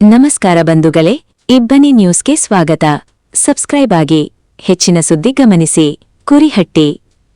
ನಮಸ್ಕಾರ ಬಂಧುಗಳೇ, ಇಬ್ಬನಿ ನ್ಯೂಸ್ಗೆ ಸ್ವಾಗತ. ಸಬ್ಸ್ಕ್ರೈಬ್ ಆಗಿ. ಹೆಚ್ಚಿನ ಸುದ್ದಿ ಗಮನಿಸಿ. ಕುರಿಹಟ್ಟಿ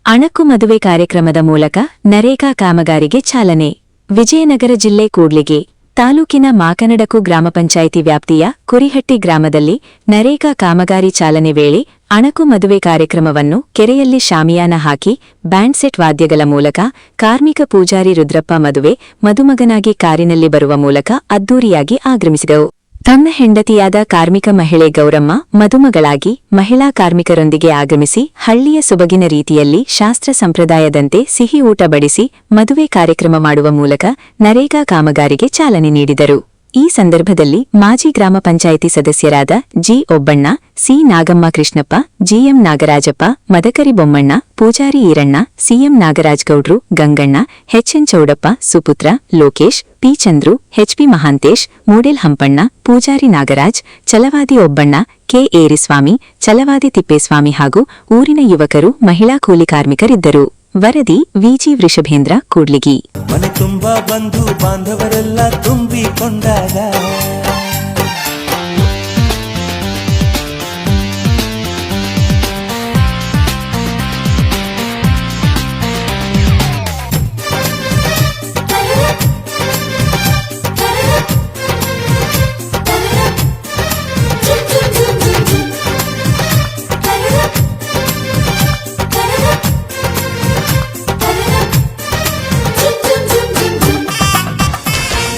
ಅಣಕು ಮದುವೆ ಕಾರ್ಯಕ್ರಮದ ಮೂಲಕ ನರೇಗಾ ಕಾಮಗಾರಿಗೆ ಚಾಲನೆ. ವಿಜಯನಗರ ಜಿಲ್ಲೆ ಕೂಡ್ಲಿಗಿ ತಾಲೂಕಿನ ಮಾಕನಡಕು ಗ್ರಾಮ ಪಂಚಾಯಿತಿ ವ್ಯಾಪ್ತಿಯ ಕುರಿಹಟ್ಟಿ ಗ್ರಾಮದಲ್ಲಿ ನರೇಗಾ ಕಾಮಗಾರಿ ಚಾಲನೆ ವೇಳೆ ಅಣಕು ಮದುವೆ ಕಾರ್ಯಕ್ರಮವನ್ನು ಕೆರೆಯಲ್ಲಿ ಶಾಮಿಯಾನ ಹಾಕಿ ಬ್ಯಾಂಡ್ ಸೆಟ್ ವಾದ್ಯಗಳ ಮೂಲಕ ಕಾರ್ಮಿಕ ಪೂಜಾರಿ ರುದ್ರಪ್ಪ ಮದುವೆ ಮದುಮಗನಾಗಿ ಕಾರಿನಲ್ಲಿ ಬರುವ ಮೂಲಕ ಅದ್ದೂರಿಯಾಗಿ ಆಗಮಿಸಿದವು. ತನ್ನ ಹೆಂಡತಿಯಾದ ಕಾರ್ಮಿಕ ಮಹಿಳೆ ಗೌರಮ್ಮ ಮದುಮಗಳಾಗಿ ಮಹಿಳಾ ಕಾರ್ಮಿಕರೊಂದಿಗೆ ಆಗಮಿಸಿ ಹಳ್ಳಿಯ ಸೊಬಗಿನ ರೀತಿಯಲ್ಲಿ ಶಾಸ್ತ್ರ ಸಂಪ್ರದಾಯದಂತೆ ಸಿಹಿ ಊಟ ಬಡಿಸಿ ಮದುವೆ ಕಾರ್ಯಕ್ರಮ ಮಾಡುವ ಮೂಲಕ ನರೇಗಾ ಕಾಮಗಾರಿಗೆ ಚಾಲನೆ ನೀಡಿದರು. ಈ ಸಂದರ್ಭದಲ್ಲಿ ಮಾಜಿ ಗ್ರಾಮ ಪಂಚಾಯಿತಿ ಸದಸ್ಯರಾದ G Obbanna, C Nagamma Krishnappa, GM Nagarajappa, Madakari Bommanna, Pujari Eeranna, CM ನಾಗರಾಜ್ಗೌಡ್ರು, ಗಂಗಣ್ಣ, ಎಚ್ಎನ್ ಚೌಡಪ್ಪ, ಸುಪುತ್ರ, Lokesh, P Chandru, HP Mahantesh, Moodel Hampanna, Pujari Nagaraj, Chalavadi Obbanna, K Eriswamy, Chalavadi Thippeswamy ಹಾಗೂ ಊರಿನ ಯುವಕರು, ಮಹಿಳಾ ಕೂಲಿ ಕಾರ್ಮಿಕರಿದ್ದರು. ವರದಿ ವಿಜಿ ವೃಷಭೇಂದ್ರ, ಕೂಡ್ಲಿಗಿ. ಮನೆ ತುಂಬಾ ಬಂಧು ಬಾಂಧವರೆಲ್ಲ ತುಂಬಿಕೊಂಡಾಗ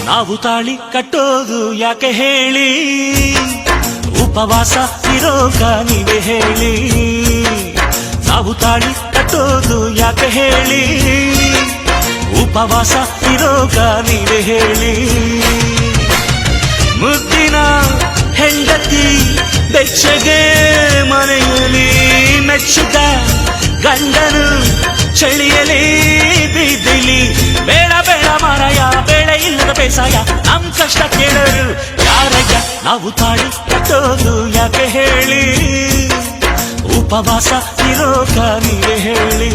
ನಾವು ತಾಳಿ ಕಟ್ಟೋದು ಯಾಕೆ ಹೇಳಿ, ಉಪವಾಸ ಇರೋಕ ನೀವೇ ಹೇಳಿ. ನಾವು ತಾಳಿ ಕಟ್ಟೋದು ಯಾಕೆ ಹೇಳಿ, ಉಪವಾಸ ಇರೋಕ ನೀವೇ ಹೇಳಿ. ಮುದ್ದಿನ ಹೆಂಡತಿ ಬೆಚ್ಚಗೆ ಮನೆಯಲ್ಲಿ ಮೆಚ್ಚುಗ ಗಂಡನು ಚಳಿಯಲಿ ಬೀದಿಲಿ. ಬೇಡ ಬೇಡ ಮಾರಾಯ, ಬೇಳೆ ಇಲ್ಲದ ಬೇಸಾಯ, ನಮ್ ಕಷ್ಟ ಕೇಳರು ಯಾರಯ್ಯ. ನಾವು ತಾಳಿ ಕಟ್ಟೋದು ಯಾಕೆ ಹೇಳಿ, ಉಪವಾಸ ಇರೋಕ ನೀವೇ ಹೇಳಿ.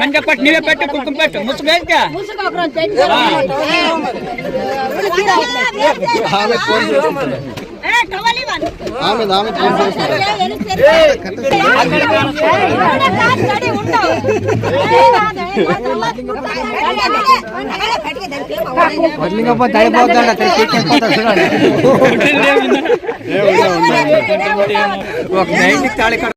మంచి పట్టు నీవే పెట్టు కుంకుమ పెట్టు ముసుగు ఒక